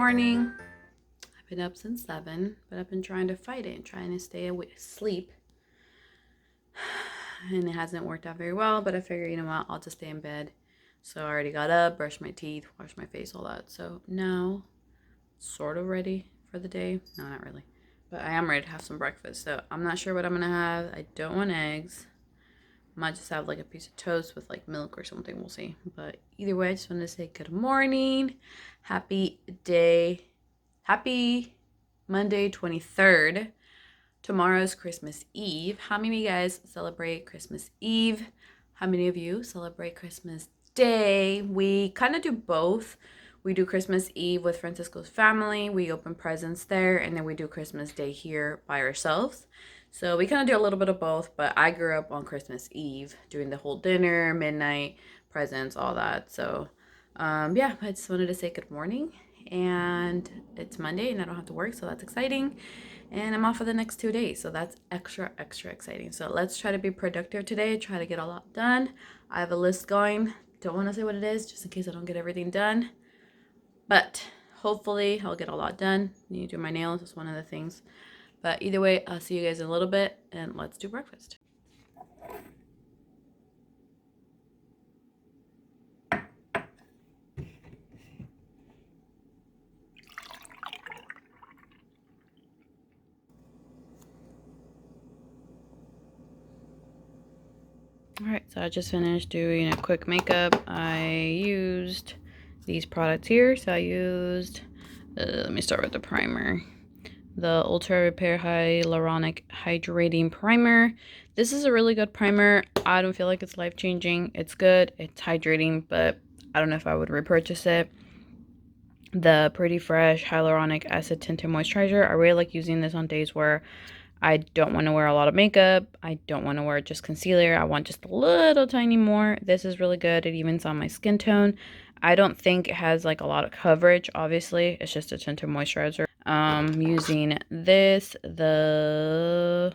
morning. I've been up since 7, but I've been trying to fight it, trying to stay asleep. And it hasn't worked out very well, but I figured, you know what, I'll just stay in bed. So I already got up, brushed my teeth, washed my face, all that. So now, sort of ready for the day. No, not really. But I am ready to have some breakfast. So I'm not sure what I'm going to have. I don't want eggs. Might just have like a piece of toast with like milk or something. We'll see. But either way, I just wanted to say good morning. Happy Monday 23rd. Tomorrow's Christmas Eve. How many of you guys celebrate Christmas Eve? How many of you celebrate Christmas Day? We kind of do both. We do Christmas Eve with Francisco's family. We open presents there. And then we do Christmas Day here by ourselves. So we kind of do a little bit of both, but I grew up on Christmas Eve, doing the whole dinner, midnight, presents, all that. So, yeah, I just wanted to say good morning. And it's Monday and I don't have to work, so that's exciting. And I'm off for the next 2 days, so that's extra exciting. So let's try to be productive today, try to get a lot done. I have a list going. Don't want to say what it is, just in case I don't get everything done. But hopefully I'll get a lot done. I need to do my nails, that's one of the things. But either way, I'll see you guys in a little bit, and let's do breakfast. Alright, so I just finished doing a quick makeup. I used these products here. So I used, let me start with the primer. The Ultra Repair Hyaluronic Hydrating Primer. This is a really good primer. I don't feel like it's life-changing. It's good. It's hydrating, but I don't know if I would repurchase it. The Pretty Fresh Hyaluronic Acid Tinted Moisturizer. I really like using this on days where I don't want to wear a lot of makeup. I don't want to wear just concealer. I want just a little tiny more. This is really good. It evens on my skin tone. I don't think it has like a lot of coverage, obviously. It's just a tinted moisturizer. Using this, the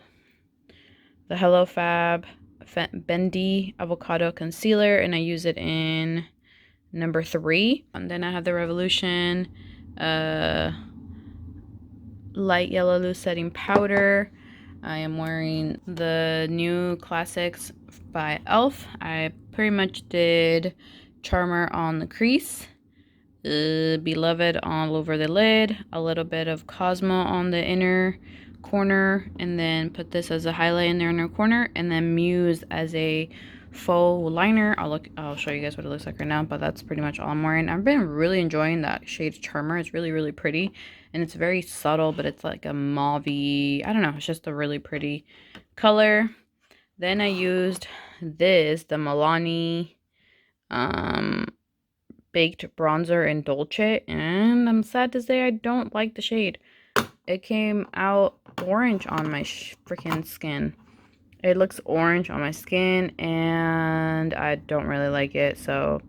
Hello Fab Bendy Avocado Concealer, and I use it in number 3. And then I have the Revolution Light Yellow Loose Setting Powder. I am wearing the new Classics by e.l.f. I pretty much did Charmer on the crease, Beloved all over the lid, a little bit of Cosmo on the inner corner, and then put this as a highlight in the inner corner, and then Muse as a faux liner. I'll show you guys what it looks like right now, but that's pretty much all I'm wearing. I've been really enjoying that shade Charmer. It's really pretty, and it's very subtle, but it's like a mauvey, I don't know, it's just a really pretty color. Then I used this, the Milani Baked Bronzer in Dolce, and I'm sad to say I don't like the shade. It came out orange on my freaking skin. It looks orange on my skin, and I don't really like it, so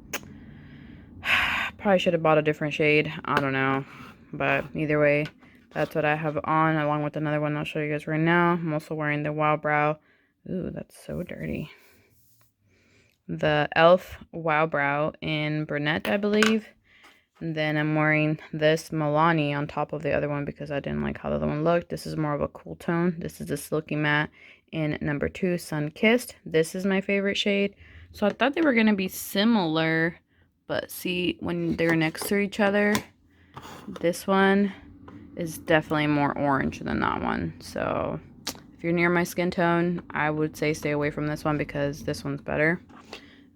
probably should have bought a different shade. I don't know, but either way, that's what I have on, along with another one I'll show you guys right now. I'm also wearing the Wow Brow. Ooh, that's so dirty. The e.l.f. Wow Brow in Brunette, I believe. And then I'm wearing this Milani on top of the other one because I didn't like how the other one looked. This is more of a cool tone. This is the Silky Matte in number 2, Sun Kissed. This is my favorite shade. So I thought they were going to be similar, but see, when they're next to each other, this one is definitely more orange than that one. So if you're near my skin tone, I would say stay away from this one because this one's better.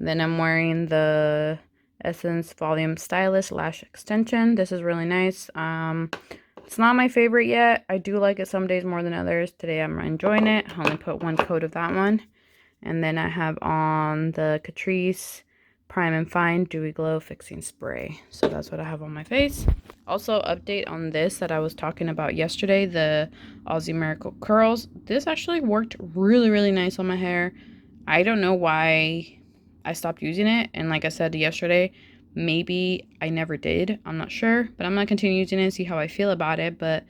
Then I'm wearing the Essence Volume Stylist Lash Extension. This is really nice. It's not my favorite yet. I do like it some days more than others. Today I'm enjoying it. I only put 1 coat of that one. And then I have on the Catrice Prime and Fine Dewy Glow Fixing Spray. So that's what I have on my face. Also, update on this that I was talking about yesterday, the Aussie Miracle Curls. This actually worked really nice on my hair. I don't know why I stopped using it, and like I said yesterday, maybe I never did. I'm not sure, but I'm gonna continue using it and see how I feel about it. But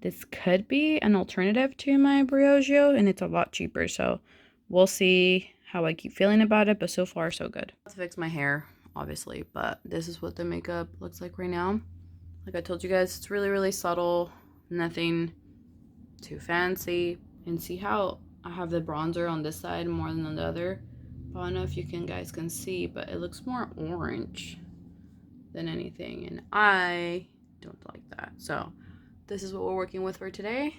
this could be an alternative to my Briogeo, and it's a lot cheaper, so we'll see how I keep feeling about it. But so far, so good. To fix my hair, obviously, but this is what the makeup looks like right now. Like I told you guys, it's really, really subtle. Nothing too fancy. And see how I have the bronzer on this side more than on the other? I don't know if you guys can see, but it looks more orange than anything. And I don't like that. So this is what we're working with for today.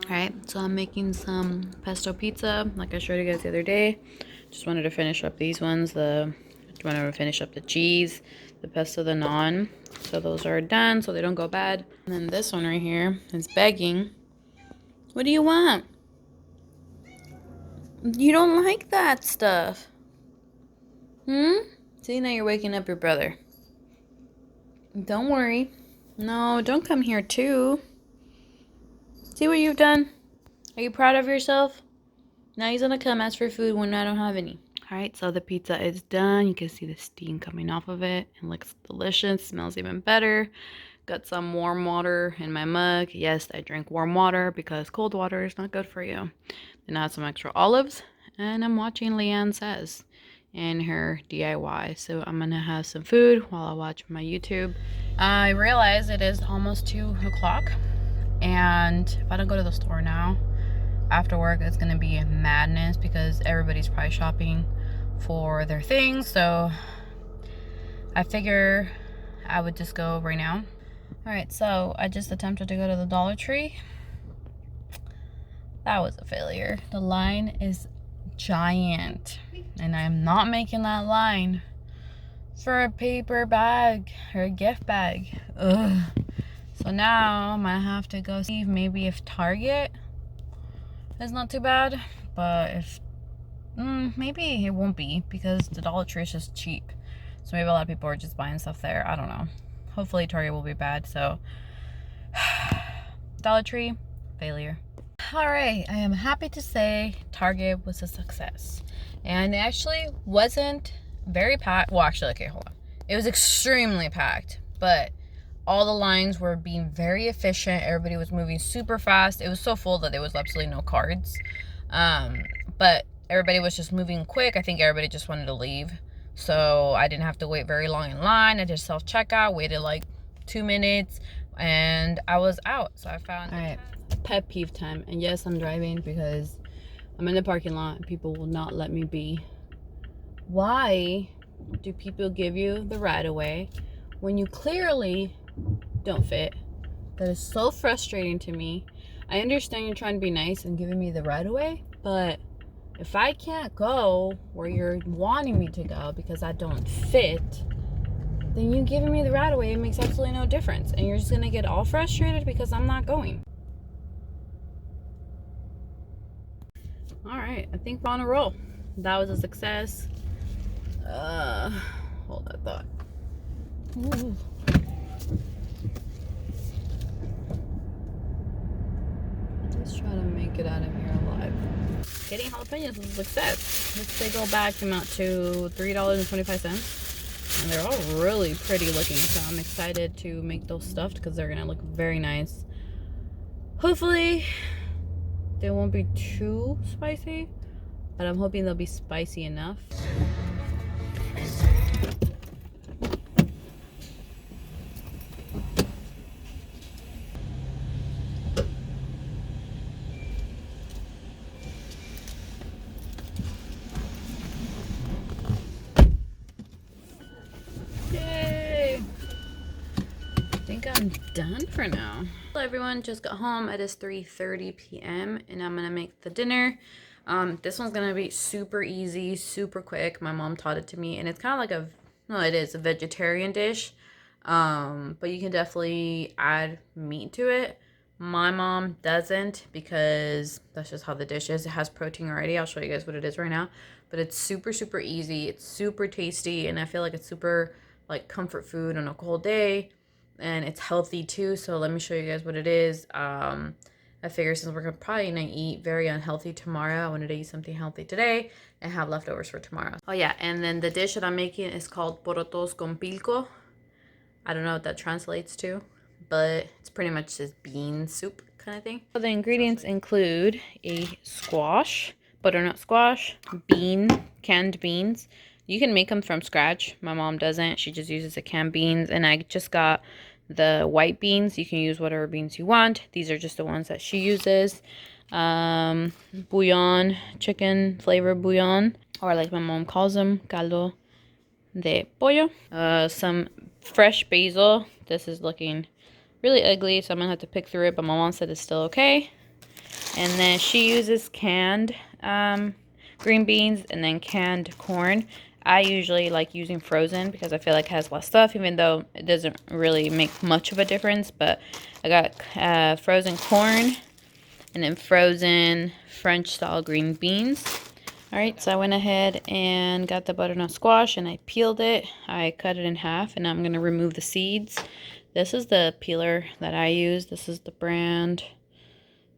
Alright, so I'm making some pesto pizza like I showed you guys the other day. Just wanted to finish up these ones. Wanted to finish up the cheese, the pesto, the naan. So those are done so they don't go bad. And then this one right here is begging. What do you want? You don't like that stuff. See, now you're waking up your brother. Don't worry. No, don't come here too. See what you've done? Are you proud of yourself? Now he's gonna come ask for food when I don't have any. Alright, so the pizza is done. You can see the steam coming off of it. It looks delicious. Smells even better. Got some warm water in my mug. Yes, I drink warm water because cold water is not good for you. Then I have some extra olives. And I'm watching Leanne Says and her DIY. So I'm gonna have some food while I watch my YouTube. I realize it is almost 2 o'clock. And if I don't go to the store now, after work it's gonna be madness because everybody's probably shopping for their things. So I figure I would just go right now. Alright, so I just attempted to go to the Dollar Tree. That was a failure. The line is giant and I'm not making that line for a paper bag or a gift bag. Ugh. So now I'm gonna have to go see maybe if Target is not too bad, but if maybe it won't be because the Dollar Tree is just cheap. So maybe a lot of people are just buying stuff there. I don't know. Hopefully Target will be bad. So Dollar Tree, failure. Alright, I am happy to say Target was a success. And it actually wasn't very packed. Well, actually, okay, hold on. It was extremely packed, but all the lines were being very efficient. Everybody was moving super fast. It was so full that there was absolutely no cards. But everybody was just moving quick. I think everybody just wanted to leave. So I didn't have to wait very long in line. I just self-checkout, waited like 2 minutes, and I was out. So I found... Alright, pet peeve time. And yes, I'm driving because I'm in the parking lot and people will not let me be. Why do people give you the right of way when you clearly don't fit? That is so frustrating to me. I understand you're trying to be nice and giving me the right of way, but if I can't go where you're wanting me to go because I don't fit, then you giving me the right of way, it makes absolutely no difference. And you're just gonna get all frustrated because I'm not going. Alright, I think we're on a roll. That was a success. Hold that thought. Ooh. Let's try to make it out of here alive. Getting jalapenos is a success. This big old bag came out to $3.25. And they're all really pretty looking. So I'm excited to make those stuffed because they're going to look very nice. Hopefully they won't be too spicy, but I'm hoping they'll be spicy enough. Yay! I think I'm done for now. Hello everyone, just got home. It is 3:30 p.m. and I'm gonna make the dinner. This one's gonna be super easy, super quick. My mom taught it to me, and it's kind of like it is a vegetarian dish, but you can definitely add meat to it. My mom doesn't because that's just how the dish is. It has protein already. I'll show you guys what it is right now, but it's super, super easy. It's super tasty, and I feel like it's super like comfort food on a cold day. And it's healthy too, so let me show you guys what it is. I figure since we're probably gonna eat very unhealthy tomorrow, I wanted to eat something healthy today and have leftovers for tomorrow. Oh yeah, and then the dish that I'm making is called Porotos con Pilco. I don't know what that translates to, but it's pretty much just bean soup kind of thing. So the ingredients include a squash, butternut squash, canned beans. You can make them from scratch. My mom doesn't. She just uses the canned beans. And I just got the white beans. You can use whatever beans you want. These are just the ones that she uses. Bouillon, chicken flavor bouillon, or like my mom calls them, caldo de pollo. Some fresh basil. This is looking really ugly, so I'm gonna have to pick through it, but my mom said it's still okay. And then she uses canned green beans and then canned corn. I usually like using frozen because I feel like it has less stuff, even though it doesn't really make much of a difference. But I got frozen corn and then frozen French style green beans. Alright, so I went ahead and got the butternut squash and I peeled it. I cut it in half and I'm going to remove the seeds. This is the peeler that I use. This is the brand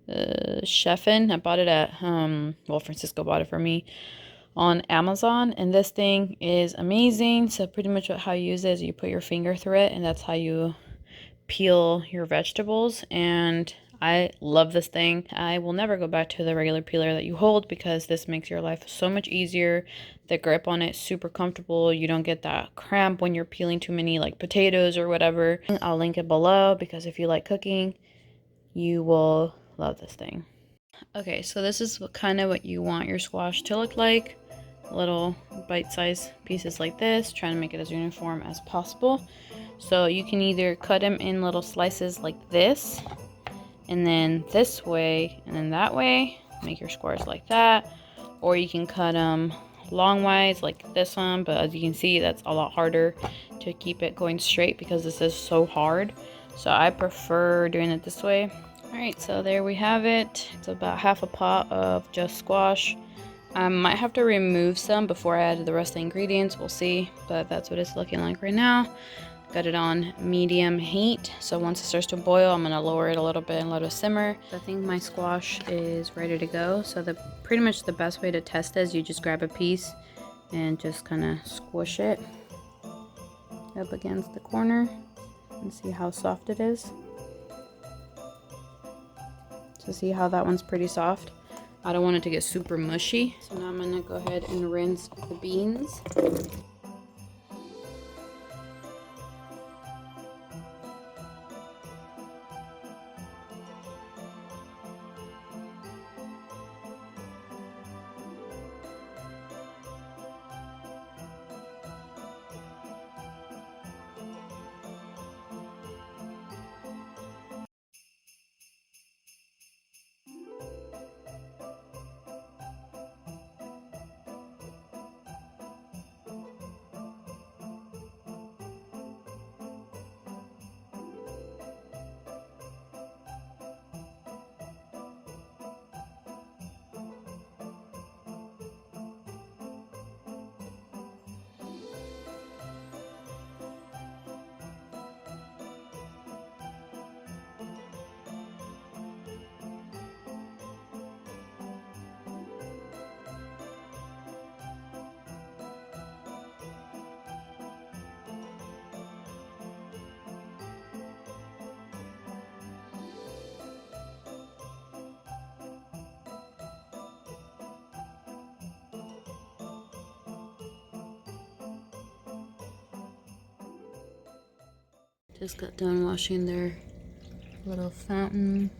Chefin. I bought it at, well, Francisco bought it for me on Amazon, and this thing is amazing. So pretty much how you use it is you put your finger through it, and that's how you peel your vegetables. And I love this thing. I will never go back to the regular peeler that you hold because this makes your life so much easier. The grip on it is super comfortable. You don't get that cramp when you're peeling too many like potatoes or whatever. I'll link it below because if you like cooking, you will love this thing. Okay, so this is kind of what you want your squash to look like. Little bite-sized pieces like this, trying to make it as uniform as possible. So you can either cut them in little slices like this, and then this way, and then that way, make your squares like that. Or you can cut them longwise like this one, but as you can see, that's a lot harder to keep it going straight because this is so hard. So I prefer doing it this way. Alright, so there we have it. It's about half a pot of just squash. I might have to remove some before I add the rest of the ingredients. We'll see, but that's what it's looking like right now. Got it on medium heat, so once it starts to boil, I'm going to lower it a little bit and let it simmer. I think my squash is ready to go, so pretty much the best way to test it is you just grab a piece and just kind of squish it up against the corner and see how soft it is. So see how that one's pretty soft? I don't want it to get super mushy. So now I'm gonna go ahead and rinse the beans. Just got done washing their little fountain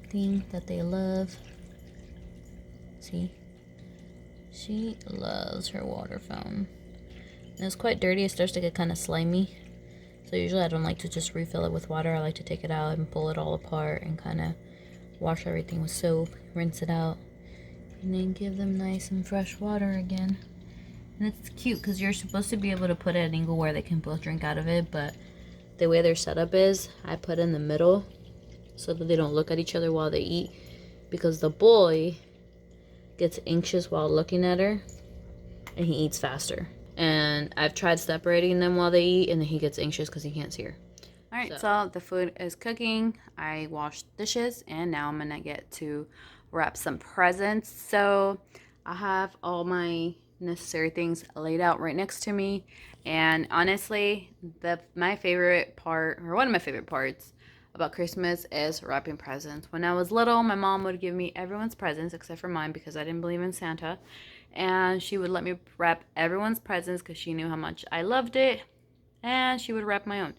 thing that they love. See? She loves her water fountain. And it's quite dirty. It starts to get kind of slimy. So usually I don't like to just refill it with water. I like to take it out and pull it all apart and kind of wash everything with soap, rinse it out, and then give them nice and fresh water again. And it's cute because you're supposed to be able to put it at an angle where they can both drink out of it, but the way their setup is, I put in the middle so that they don't look at each other while they eat, because the boy gets anxious while looking at her and he eats faster. And I've tried separating them while they eat and then he gets anxious because he can't see her. Alright, so the food is cooking. I washed dishes and now I'm gonna get to wrap some presents. So I have all my necessary things laid out right next to me, and honestly my favorite part, or one of my favorite parts about Christmas, is wrapping presents. When I was little, my mom would give me everyone's presents except for mine because I didn't believe in Santa, and she would let me wrap everyone's presents because she knew how much I loved it, and she would wrap my own.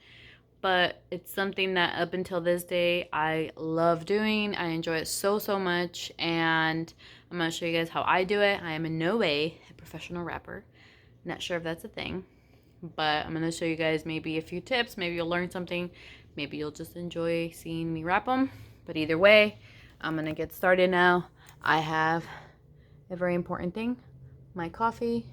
but it's something that up until this day I love doing. I enjoy it so much, and I'm gonna show you guys how I do it. I am in no way a professional rapper. Not sure if that's a thing, but I'm gonna show you guys maybe a few tips. Maybe you'll learn something. Maybe you'll just enjoy seeing me wrap them. But either way, I'm gonna get started now. I have a very important thing, my coffee,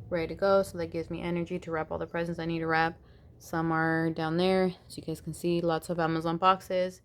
ready to go, so that gives me energy to wrap all the presents I need to wrap. Some are down there, so you guys can see lots of Amazon boxes.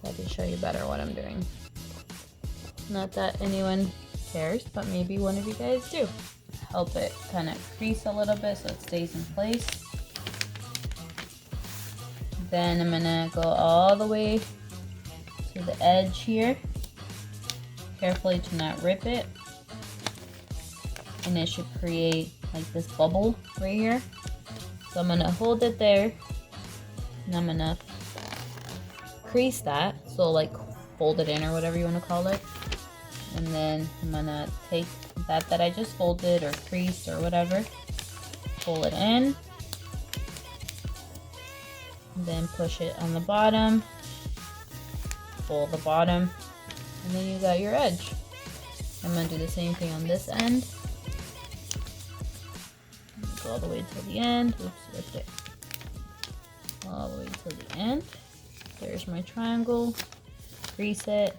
I can show you better what I'm doing. Not that anyone cares, but maybe one of you guys do. Help it kind of crease a little bit so it stays in place. Then I'm gonna go all the way to the edge here. Carefully to not rip it. And it should create like this bubble right here. So I'm gonna hold it there. And I'm gonna crease that. So like fold it in or whatever you want to call it. And then I'm gonna take that I just folded or creased or whatever. Pull it in. And then push it on the bottom. Pull the bottom. And then you got your edge. I'm gonna do the same thing on this end. Go all the way to the end. Oops, ripped it. All the way to the end. There's my triangle. Crease it.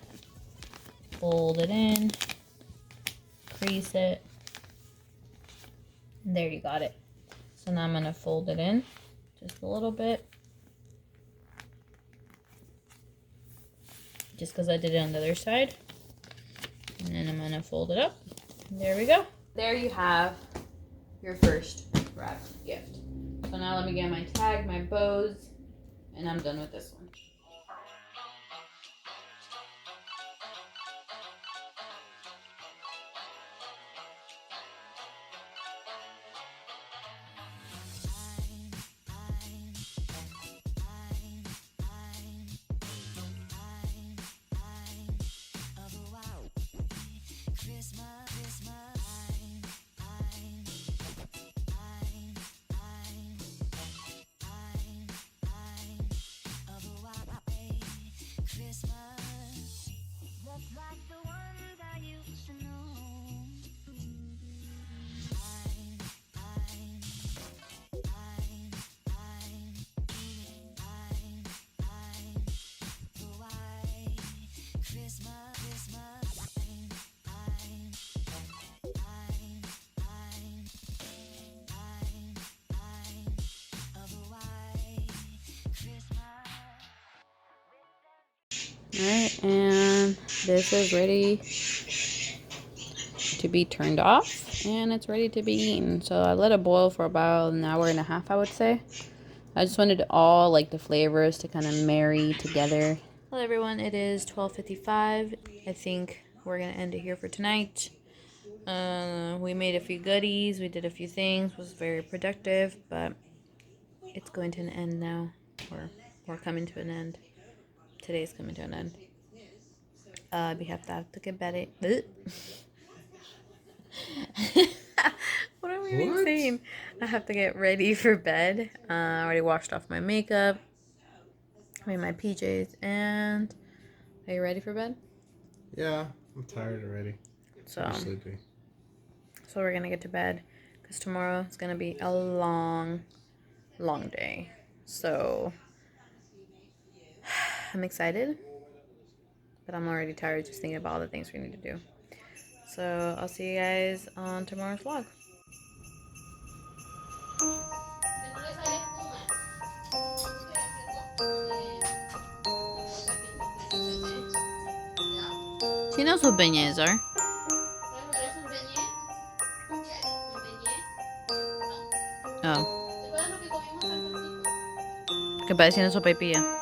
Fold it in. Crease it. And there you got it. So now I'm gonna fold it in just a little bit. Just because I did it on the other side. And then I'm gonna fold it up. And there we go. There you have your first wrapped gift. So now let me get my tag, my bows, and I'm done with this one. Alright, and this is ready to be turned off, and it's ready to be eaten. So I let it boil for about an hour and a half, I would say. I just wanted all like the flavors to kind of marry together. Hello everyone, it is 12:55. I think we're gonna end it here for tonight. We made a few goodies, we did a few things, was very productive, but it's going to an end now, or we're coming to an end. Today's coming to an end. We have to PitucaBeauty. What am Insane. I have to get ready for bed. I already washed off my makeup, made my PJs, and are you ready for bed? Yeah, I'm tired already. So Sleepy. So we're gonna get to bed because tomorrow is gonna be a long, long day. So I'm excited, but I'm already tired just thinking about all the things we need to do. So I'll see you guys on tomorrow's vlog. She knows what beignets are. Oh. ¿Qué parece una sopaipilla?